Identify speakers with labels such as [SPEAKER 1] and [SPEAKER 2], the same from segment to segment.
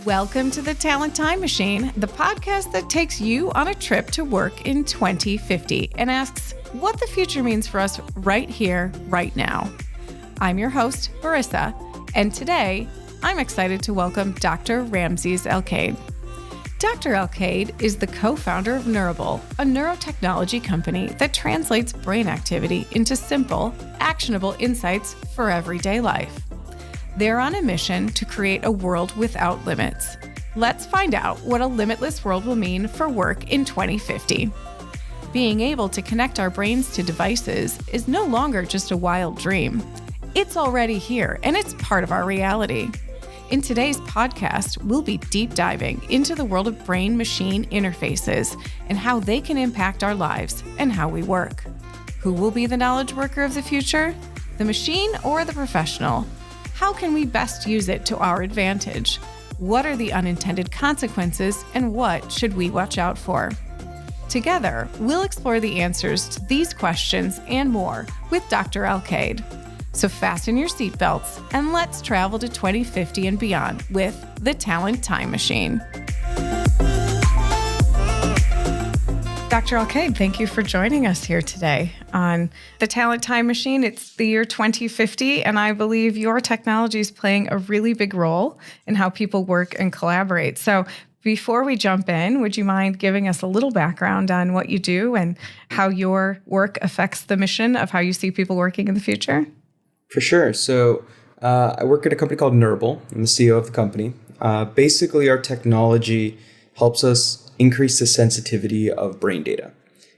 [SPEAKER 1] Welcome to the Talent Time Machine, the podcast that takes you on a trip to work in 2050 and asks what the future means for us right here, right now. I'm your host, Marissa, and today I'm excited to welcome Dr. Ramses Alcaide. Dr. Alcaide is the co-founder of Neurable, a neurotechnology company that translates brain activity into simple, actionable insights for everyday life. They're on a mission to create a world without limits. Let's find out what a limitless world will mean for work in 2050. Being able to connect our brains to devices is no longer just a wild dream. It's already here, and it's part of our reality. In today's podcast, we'll be deep diving into the world of brain-machine interfaces and how they can impact our lives and how we work. Who will be the knowledge worker of the future? The machine or the professional? How can we best use it to our advantage? What are the unintended consequences, and what should we watch out for? Together, we'll explore the answers to these questions and more with Dr. Alcaide. So fasten your seatbelts and let's travel to 2050 and beyond with the Talent Time Machine. Dr. Alcaide, thank you for joining us here today on the Talent Time Machine. It's the year 2050, and I believe your technology is playing a really big role in how people work and collaborate. So before we jump in, would you mind giving us a little background on what you do and how your work affects the mission of how you see people working in the future?
[SPEAKER 2] For sure. So I work at a company called Neurable. I'm the CEO of the company. Basically, our technology helps us increase the sensitivity of brain data.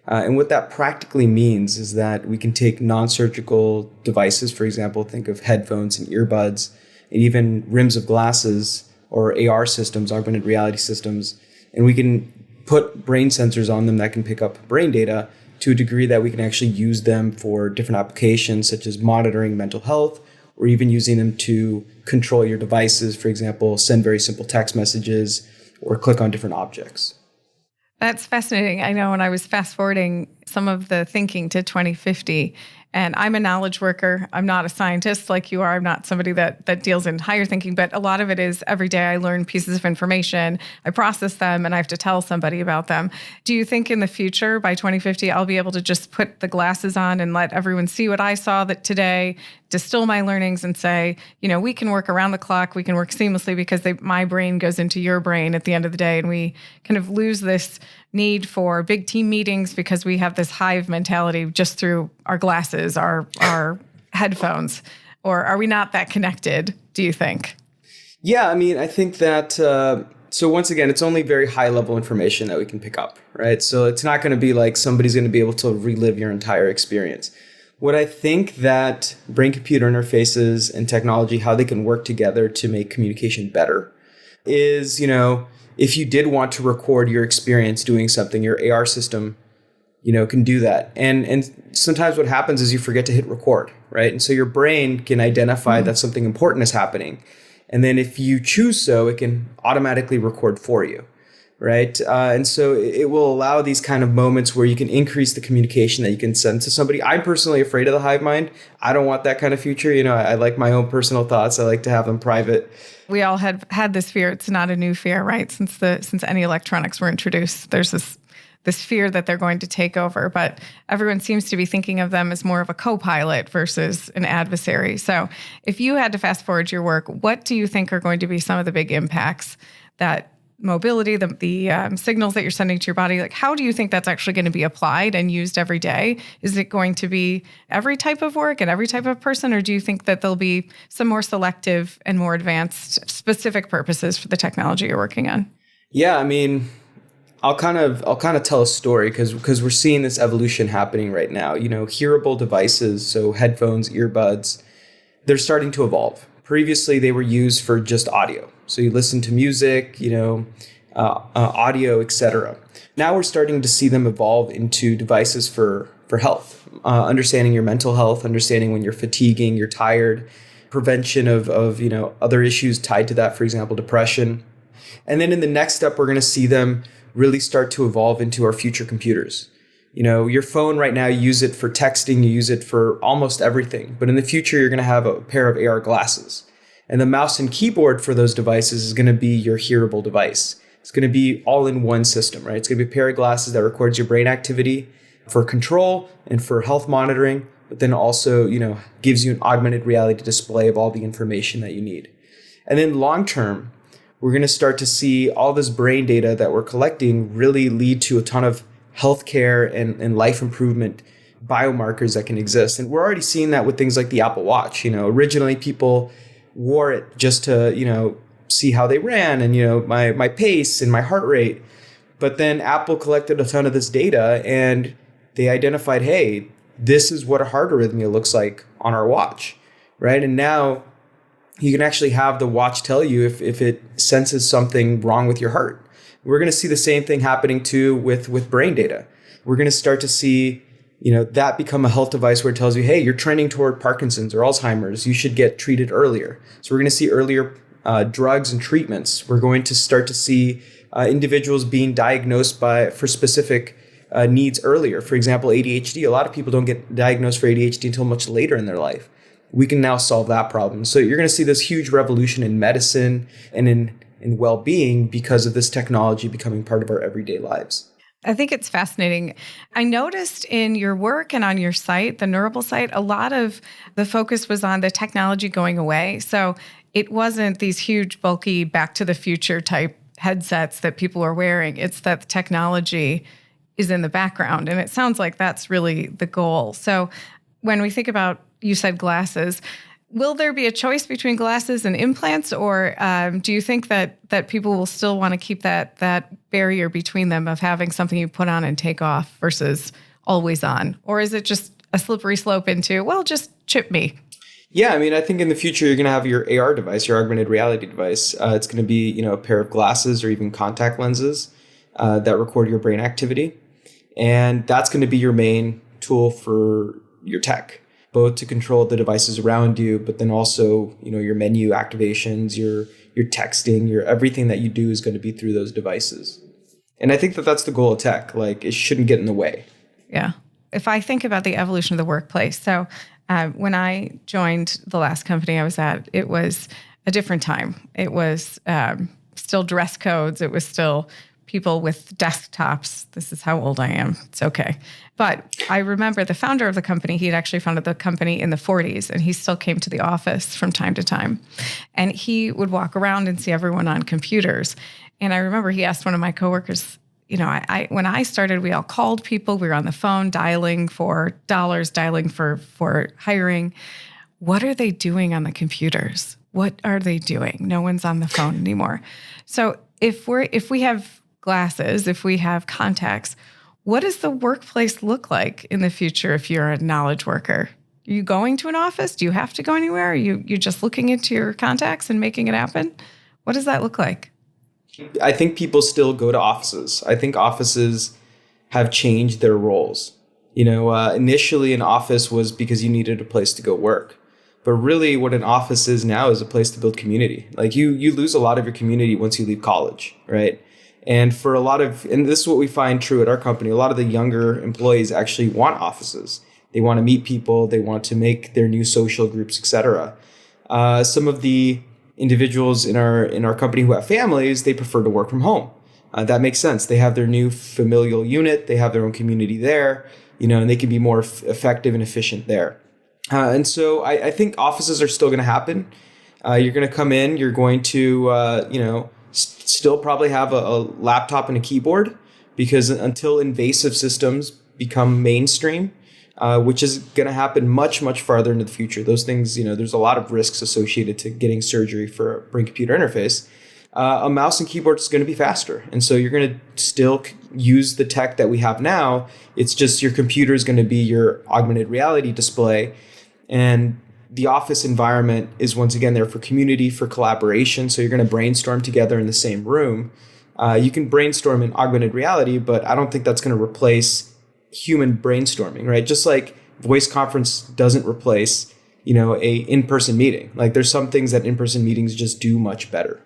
[SPEAKER 2] And what that practically means is that we can take non-surgical devices, for example, think of headphones and earbuds, and even rims of glasses or AR systems, augmented reality systems, and we can put brain sensors on them that can pick up brain data to a degree that we can actually use them for different applications, such as monitoring mental health, or even using them to control your devices, for example, send very simple text messages or click on different objects.
[SPEAKER 1] That's fascinating. I know when I was fast forwarding some of the thinking to 2050, and I'm a knowledge worker. I'm not a scientist like you are. I'm not somebody that deals in higher thinking, but a lot of it is every day I learn pieces of information, I process them, and I have to tell somebody about them. Do you think in the future, by 2050, I'll be able to just put the glasses on and let everyone see what I saw that today, distill my learnings and say, we can work around the clock, we can work seamlessly because my brain goes into your brain at the end of the day, and we kind of lose this need for big team meetings because we have this hive mentality just through our glasses, our headphones? Or are we not that connected, do you think?
[SPEAKER 2] Yeah, I think that, so once again, it's only very high level information that we can pick up, right? So it's not going to be like somebody's going to be able to relive your entire experience. What I think that brain-computer interfaces and technology, how they can work together to make communication better is, if you did want to record your experience doing something, your AR system, can do that. And sometimes what happens is you forget to hit record, right? And so your brain can identify that something important is happening. And then if you choose so, it can automatically record for you, right? And so it will allow these kind of moments where you can increase the communication that you can send to somebody. I'm personally afraid of the hive mind. I don't want that kind of future. I like my own personal thoughts. I like to have them private.
[SPEAKER 1] We all had this fear. It's not a new fear, right? Since any electronics were introduced, there's this fear that they're going to take over. But everyone seems to be thinking of them as more of a co-pilot versus an adversary. So if you had to fast forward your work, what do you think are going to be some of the big impacts that mobility, the signals that you're sending to your body, like how do you think that's actually going to be applied and used every day? Is it going to be every type of work and every type of person, or do you think that there'll be some more selective and more advanced specific purposes for the technology you're working on?
[SPEAKER 2] Yeah, I'll kind of tell a story because we're seeing this evolution happening right now. Hearable devices, so headphones, earbuds, they're starting to evolve. Previously, they were used for just audio. So you listen to music, audio, etc. Now we're starting to see them evolve into devices for health, understanding your mental health, understanding when you're fatiguing, you're tired, prevention of other issues tied to that, for example, depression. And then in the next step, we're going to see them really start to evolve into our future computers. Your phone right now, you use it for texting, you use it for almost everything. But in the future, you're going to have a pair of AR glasses. And the mouse and keyboard for those devices is going to be your hearable device. It's going to be all in one system, right? It's going to be a pair of glasses that records your brain activity for control and for health monitoring, but then also, gives you an augmented reality display of all the information that you need. And then long term, we're going to start to see all this brain data that we're collecting really lead to a ton of healthcare and life improvement biomarkers that can exist. And we're already seeing that with things like the Apple Watch. Originally people wore it just to, see how they ran and, my pace and my heart rate. But then Apple collected a ton of this data and they identified, hey, this is what a heart arrhythmia looks like on our watch, right? And now you can actually have the watch tell you if it senses something wrong with your heart. We're going to see the same thing happening too with brain data. We're going to start to see, that become a health device where it tells you, hey, you're trending toward Parkinson's or Alzheimer's. You should get treated earlier. So we're going to see earlier drugs and treatments. We're going to start to see individuals being diagnosed for specific needs earlier. For example, ADHD. A lot of people don't get diagnosed for ADHD until much later in their life. We can now solve that problem. So you're going to see this huge revolution in medicine and in well-being because of this technology becoming part of our everyday lives.
[SPEAKER 1] I think it's fascinating. I noticed in your work and on your site, the Neurable site, a lot of the focus was on the technology going away. So it wasn't these huge, bulky, back to the future type headsets that people are wearing. It's that the technology is in the background. And it sounds like that's really the goal. So when we think about, you said glasses, will there be a choice between glasses and implants, or do you think that people will still want to keep that barrier between them of having something you put on and take off versus always on? Or is it just a slippery slope into, well, just chip me?
[SPEAKER 2] Yeah, I think in the future, you're going to have your AR device, your augmented reality device. It's going to be, a pair of glasses or even contact lenses that record your brain activity. And that's going to be your main tool for your tech, both to control the devices around you, but then also, your menu activations, your texting, your everything that you do is going to be through those devices. And I think that that's the goal of tech. Like, it shouldn't get in the way.
[SPEAKER 1] Yeah. If I think about the evolution of the workplace, so when I joined the last company I was at, it was a different time. It was still dress codes. It was still people with desktops. This is how old I am. It's okay. But I remember the founder of the company, he had actually founded the company in the 40s, and he still came to the office from time to time. And he would walk around and see everyone on computers. And I remember he asked one of my coworkers, when I started, we all called people. We were on the phone dialing for dollars, dialing for hiring. What are they doing on the computers? What are they doing? No one's on the phone anymore. So if we have glasses, if we have contacts, what does the workplace look like in the future if you're a knowledge worker? Are you going to an office? Do you have to go anywhere? Are you just looking into your contacts and making it happen? What does that look like?
[SPEAKER 2] I think people still go to offices. I think offices have changed their roles. Initially an office was because you needed a place to go work. But really what an office is now is a place to build community. Like you lose a lot of your community once you leave college, right? And for and this is what we find true at our company, a lot of the younger employees actually want offices. They want to meet people. They want to make their new social groups, etc. Some of the individuals in our company who have families, they prefer to work from home. That makes sense. They have their new familial unit. They have their own community there, and they can be more effective and efficient there. And so I think offices are still going to happen. You're going to come in. You're going to, still probably have a laptop and a keyboard, because until invasive systems become mainstream, which is going to happen much, much farther into the future. Those things, there's a lot of risks associated to getting surgery for a brain-computer interface. A mouse and keyboard is going to be faster. And so you're going to still use the tech that we have now. It's just your computer is going to be your augmented reality display. And the office environment is once again there for community, for collaboration. So you're going to brainstorm together in the same room. You can brainstorm in augmented reality, but I don't think that's going to replace human brainstorming, right? Just like voice conference doesn't replace, a in-person meeting. Like there's some things that in-person meetings just do much better.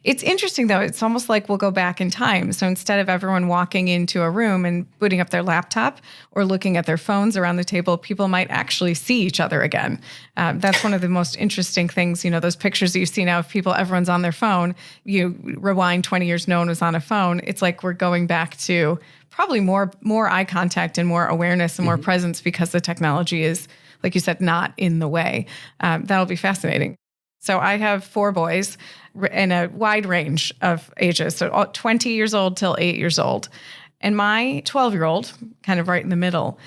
[SPEAKER 1] It's interesting, though. It's almost like we'll go back in time. So instead of everyone walking into a room and booting up their laptop or looking at their phones around the table, people might actually see each other again. That's one of the most interesting things. Those pictures that you see now of people, everyone's on their phone. You rewind 20 years, no one was on a phone. It's like we're going back to probably more eye contact and more awareness and more presence because the technology is, like you said, not in the way. That'll be fascinating. So I have 4 boys in a wide range of ages, so 20 years old till 8 years old. And my 12-year-old, kind of right in the middle,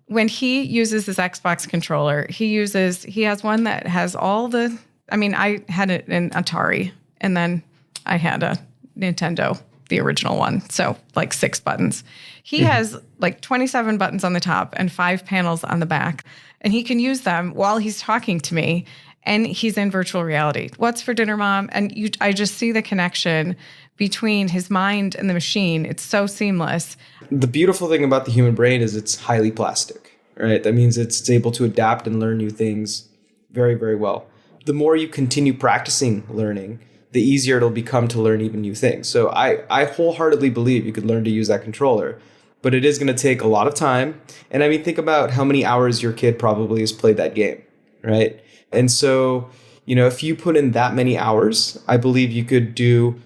[SPEAKER 1] when he uses his Xbox controller, he has one that has I had an Atari, and then I had a Nintendo, the original one. So like 6 buttons. He has like 27 buttons on the top and 5 panels on the back. And he can use them while he's talking to me. And he's in virtual reality. What's for dinner, Mom? And I just see the connection between his mind and the machine. It's so seamless.
[SPEAKER 2] The beautiful thing about the human brain is it's highly plastic, right? That means it's able to adapt and learn new things very, very well. The more you continue practicing learning, the easier it'll become to learn even new things. So I wholeheartedly believe you could learn to use that controller, but it is going to take a lot of time. And I mean, think about how many hours your kid probably has played that game, right? And so, if you put in that many hours, I believe you could do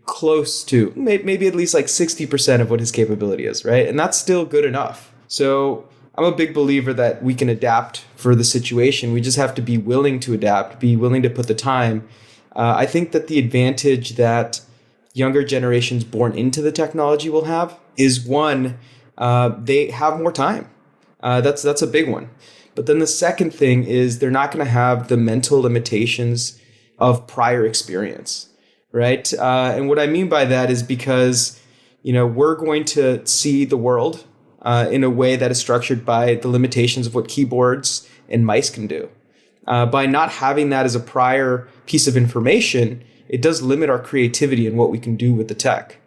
[SPEAKER 2] close to maybe at least like 60% of what his capability is, right? And that's still good enough. So I'm a big believer that we can adapt for the situation. We just have to be willing to adapt, be willing to put the time. I think that the advantage that younger generations born into the technology will have is one, they have more time. That's a big one. But then the second thing is they're not going to have the mental limitations of prior experience, right? And what I mean by that is because, we're going to see the world in a way that is structured by the limitations of what keyboards and mice can do. By not having that as a prior piece of information, it does limit our creativity and what we can do with the tech.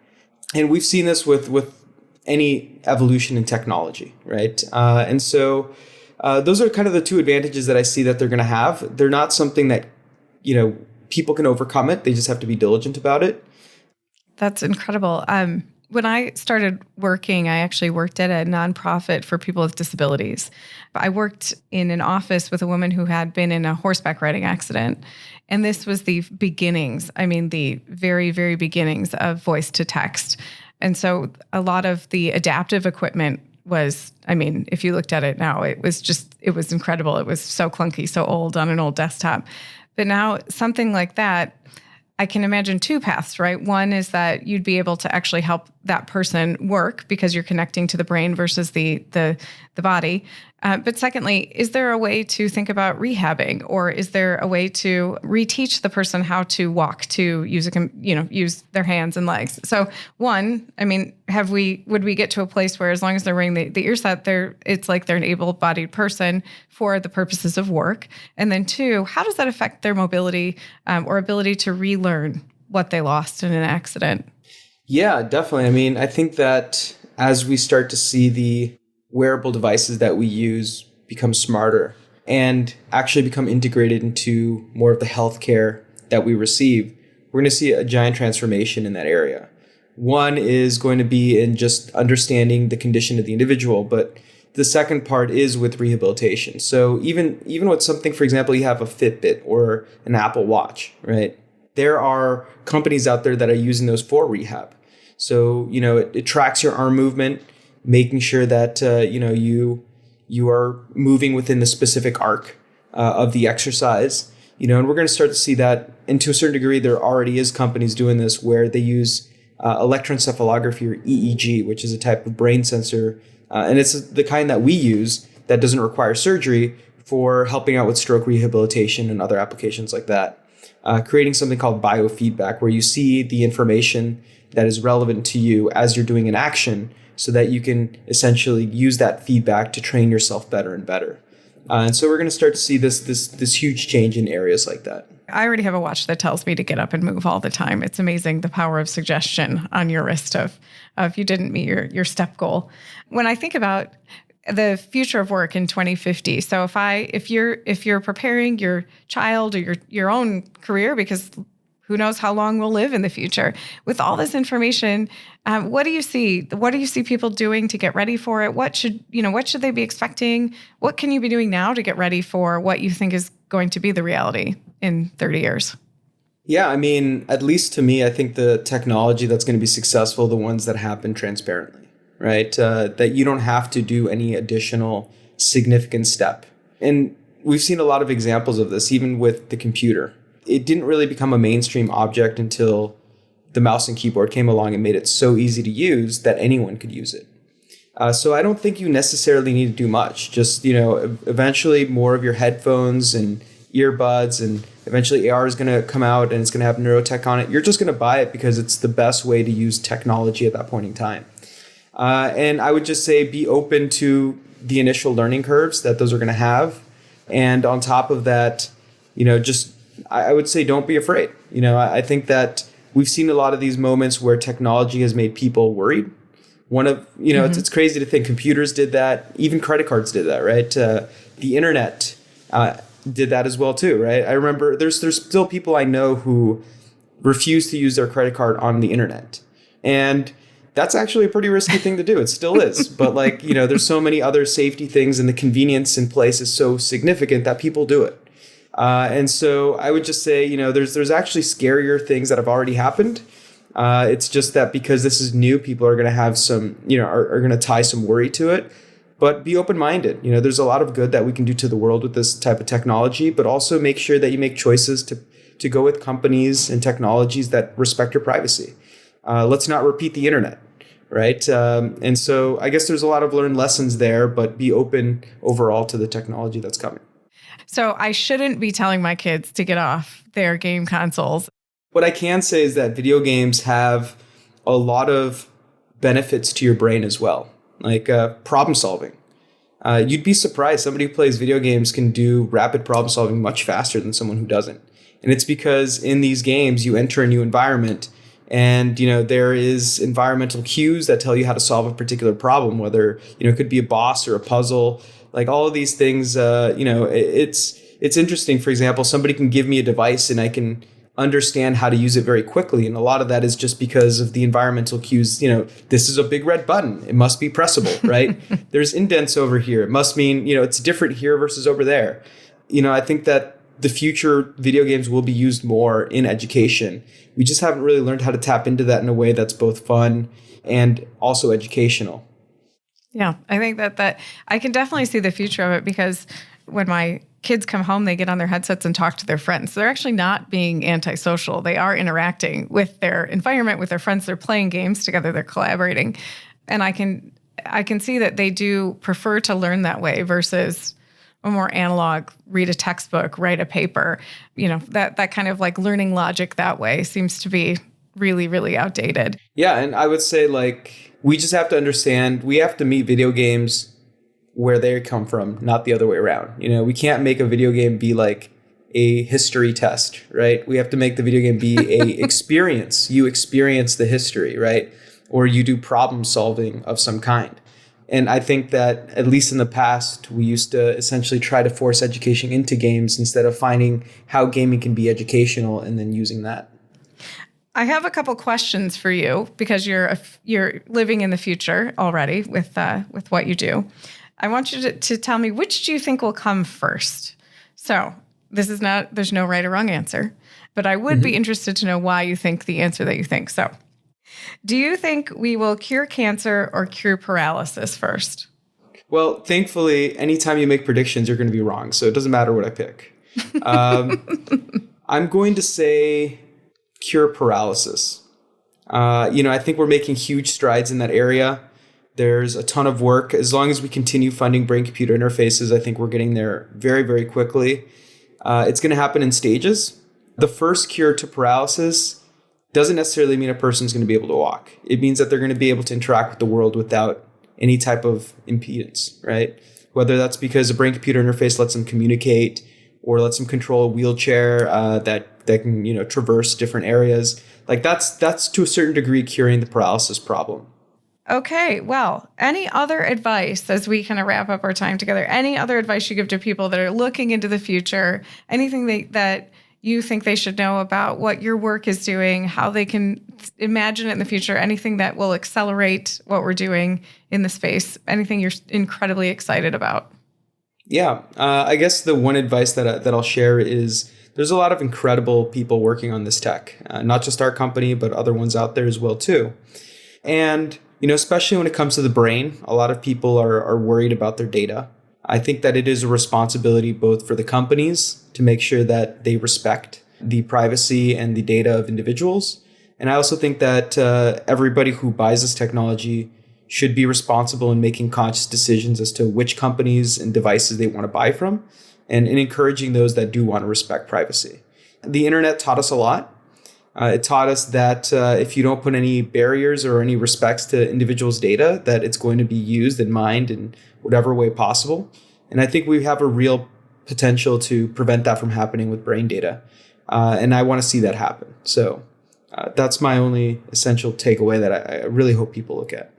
[SPEAKER 2] And we've seen this with any evolution in technology, right? And so those are kind of the 2 advantages that I see that they're going to have. They're not something that, people can overcome it. They just have to be diligent about it.
[SPEAKER 1] That's incredible. When I started working, I actually worked at a nonprofit for people with disabilities. I worked in an office with a woman who had been in a horseback riding accident. And this was the beginnings, the very, very beginnings of voice to text. And so a lot of the adaptive equipment was, if you looked at it now, it was incredible. It was so clunky, so old on an old desktop. But now something like that, I can imagine 2 paths, right? One is that you'd be able to actually help that person work because you're connecting to the brain versus the body. But secondly, is there a way to think about rehabbing, or is there a way to reteach the person how to walk, to use use their hands and legs? So one, would we get to a place where as long as they're wearing the earset, it's like they're an able-bodied person for the purposes of work? And then 2, how does that affect their mobility or ability to relearn what they lost in an accident?
[SPEAKER 2] Yeah, definitely. I think that as we start to see the wearable devices that we use become smarter and actually become integrated into more of the healthcare that we receive, we're going to see a giant transformation in that area. One is going to be in just understanding the condition of the individual, but the second part is with rehabilitation. So even with something, for example, you have a Fitbit or an Apple Watch, right? There are companies out there that are using those for rehab. So, it tracks your arm movement, making sure that, you are moving within the specific arc of the exercise, and we're going to start to see that. And to a certain degree, there already is companies doing this where they use electroencephalography or EEG, which is a type of brain sensor. And it's the kind that we use that doesn't require surgery for helping out with stroke rehabilitation and other applications like that. Creating something called biofeedback, where you see the information that is relevant to you as you're doing an action, so that you can essentially use that feedback to train yourself better and better. And so we're going to start to see this huge change in areas like that.
[SPEAKER 1] I already have a watch that tells me to get up and move all the time. It's amazing the power of suggestion on your wrist of you didn't meet your step goal. When I think about the future of work in 2050, so if you're preparing your child or your own career, because Who knows how long we'll live in the future? With all this information, what do you see? What do you see people doing to get ready for it? What should they be expecting? What can you be doing now to get ready for what you think is going to be the reality in 30 years?
[SPEAKER 2] Yeah, I mean, at least to me, I think the technology that's going to be successful, the ones that happen transparently, right? That you don't have to do any additional significant step. And we've seen a lot of examples of this, even with the computer. It didn't really become a mainstream object until the mouse and keyboard came along and made it so easy to use that anyone could use it. So I don't think you necessarily need to do much. Just, eventually more of your headphones and earbuds, and eventually AR is going to come out and it's going to have neurotech on it. You're just going to buy it because it's the best way to use technology at that point in time. And I would just say be open to the initial learning curves that those are going to have. And on top of that, I would say don't be afraid. I think that we've seen a lot of these moments where technology has made people worried. It's crazy to think computers did that. Even credit cards did that, right? The internet did that as well too, right? I remember there's still people I know who refuse to use their credit card on the internet. And that's actually a pretty risky thing to do. It still is. But there's so many other safety things, and the convenience in place is so significant that people do it. And so I would just say, there's actually scarier things that have already happened. It's just that because this is new, people are going to have some, are going to tie some worry to it. But be open-minded. There's a lot of good that we can do to the world with this type of technology, but also make sure that you make choices to go with companies and technologies that respect your privacy. Let's not repeat the internet, right? And so I guess there's a lot of learned lessons there, but be open overall to the technology that's coming.
[SPEAKER 1] So I shouldn't be telling my kids to get off their game consoles.
[SPEAKER 2] What I can say is that video games have a lot of benefits to your brain as well, like problem solving. You'd be surprised. Somebody who plays video games can do rapid problem solving much faster than someone who doesn't. And it's because in these games, you enter a new environment and, there is environmental cues that tell you how to solve a particular problem, whether, it could be a boss or a puzzle, like all of these things, it's interesting. For example, somebody can give me a device and I can understand how to use it very quickly. And a lot of that is just because of the environmental cues. This is a big red button. It must be pressable, right? There's indents over here. It must mean, it's different here versus over there. I think that the future video games will be used more in education. We just haven't really learned how to tap into that in a way that's both fun and also educational.
[SPEAKER 1] Yeah, I think that I can definitely see the future of it, because when my kids come home, they get on their headsets and talk to their friends. So they're actually not being antisocial. They are interacting with their environment, with their friends. They're playing games together. They're collaborating. And I can see that they do prefer to learn that way versus a more analog, read a textbook, write a paper. That kind of like learning logic that way seems to be really, really outdated.
[SPEAKER 2] Yeah, and I would say we just have to understand, we have to meet video games where they come from, not the other way around. We can't make a video game be like a history test, right? We have to make the video game be a experience. You experience the history, right? Or you do problem solving of some kind. And I think that at least in the past, we used to essentially try to force education into games instead of finding how gaming can be educational and then using that.
[SPEAKER 1] I have a couple questions for you, because you're living in the future already with what you do. I want you to tell me, which do you think will come first? So there's no right or wrong answer, but I would be interested to know why you think the answer that you think. So do you think we will cure cancer or cure paralysis first?
[SPEAKER 2] Well, thankfully, anytime you make predictions, you're going to be wrong. So it doesn't matter what I pick. I'm going to say cure paralysis. I think we're making huge strides in that area. There's a ton of work. As long as we continue funding brain-computer interfaces, I think we're getting there very, very quickly. It's going to happen in stages. The first cure to paralysis doesn't necessarily mean a person's going to be able to walk. It means that they're going to be able to interact with the world without any type of impedance, right? Whether that's because a brain-computer interface lets them communicate or lets them control a wheelchair that can, traverse different areas. Like that's to a certain degree curing the paralysis problem.
[SPEAKER 1] Okay, well, any other advice as we kind of wrap up our time together? Any other advice you give to people that are looking into the future? Anything that you think they should know about what your work is doing, how they can imagine it in the future, anything that will accelerate what we're doing in the space, anything you're incredibly excited about?
[SPEAKER 2] Yeah, I guess the one advice that I'll share is there's a lot of incredible people working on this tech, not just our company, but other ones out there as well too. And, especially when it comes to the brain, a lot of people are worried about their data. I think that it is a responsibility both for the companies to make sure that they respect the privacy and the data of individuals. And I also think that everybody who buys this technology should be responsible in making conscious decisions as to which companies and devices they want to buy from, and in encouraging those that do want to respect privacy. The internet taught us a lot. It taught us that if you don't put any barriers or any respects to individuals' data, that it's going to be used and mined in whatever way possible. And I think we have a real potential to prevent that from happening with brain data. And I want to see that happen. So that's my only essential takeaway that I really hope people look at.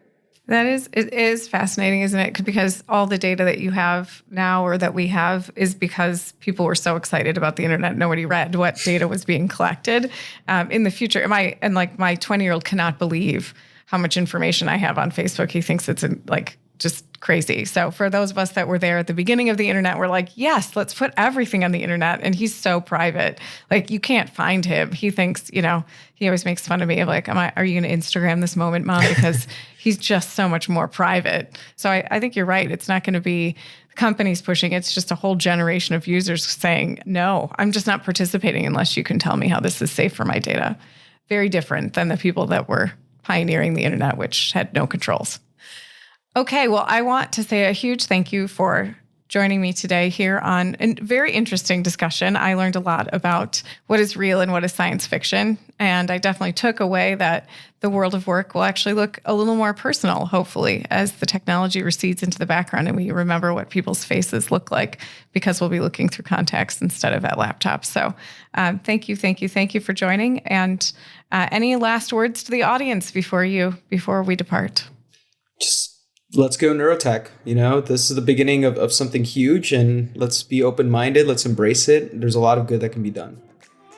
[SPEAKER 1] It is fascinating, isn't it? Because all the data that you have now, or that we have, is because people were so excited about the internet. Nobody read what data was being collected. In the future, my 20-year-old cannot believe how much information I have on Facebook. He thinks it's just crazy. So for those of us that were there at the beginning of the internet, we're like, yes, let's put everything on the internet. And he's so private. Like, you can't find him. He thinks, he always makes fun of me of like, are you going to Instagram this moment, Mom? Because he's just so much more private. So I think you're right. It's not going to be companies pushing. It's just a whole generation of users saying, no, I'm just not participating unless you can tell me how this is safe for my data. Very different than the people that were pioneering the internet, which had no controls. Okay, well, I want to say a huge thank you for joining me today here on a very interesting discussion. I learned a lot about what is real and what is science fiction, and I definitely took away that the world of work will actually look a little more personal, hopefully, as the technology recedes into the background and we remember what people's faces look like, because we'll be looking through contacts instead of at laptops. So thank you for joining. And any last words to the audience before we depart?
[SPEAKER 2] Let's go neurotech. This is the beginning of something huge, and let's be open-minded. Let's embrace it. There's a lot of good that can be done.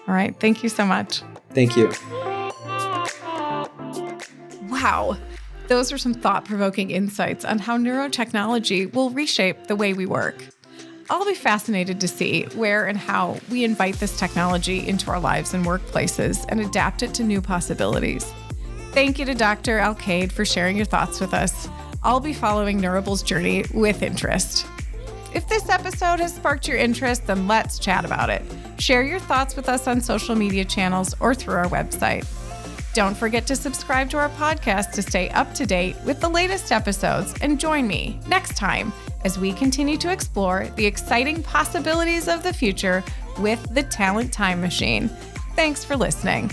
[SPEAKER 1] All right. Thank you so much.
[SPEAKER 2] Thank you.
[SPEAKER 1] Wow. Those are some thought-provoking insights on how neurotechnology will reshape the way we work. I'll be fascinated to see where and how we invite this technology into our lives and workplaces and adapt it to new possibilities. Thank you to Dr. Alcaide for sharing your thoughts with us. I'll be following Neurable's journey with interest. If this episode has sparked your interest, then let's chat about it. Share your thoughts with us on social media channels or through our website. Don't forget to subscribe to our podcast to stay up to date with the latest episodes, and join me next time as we continue to explore the exciting possibilities of the future with the Talent Time Machine. Thanks for listening.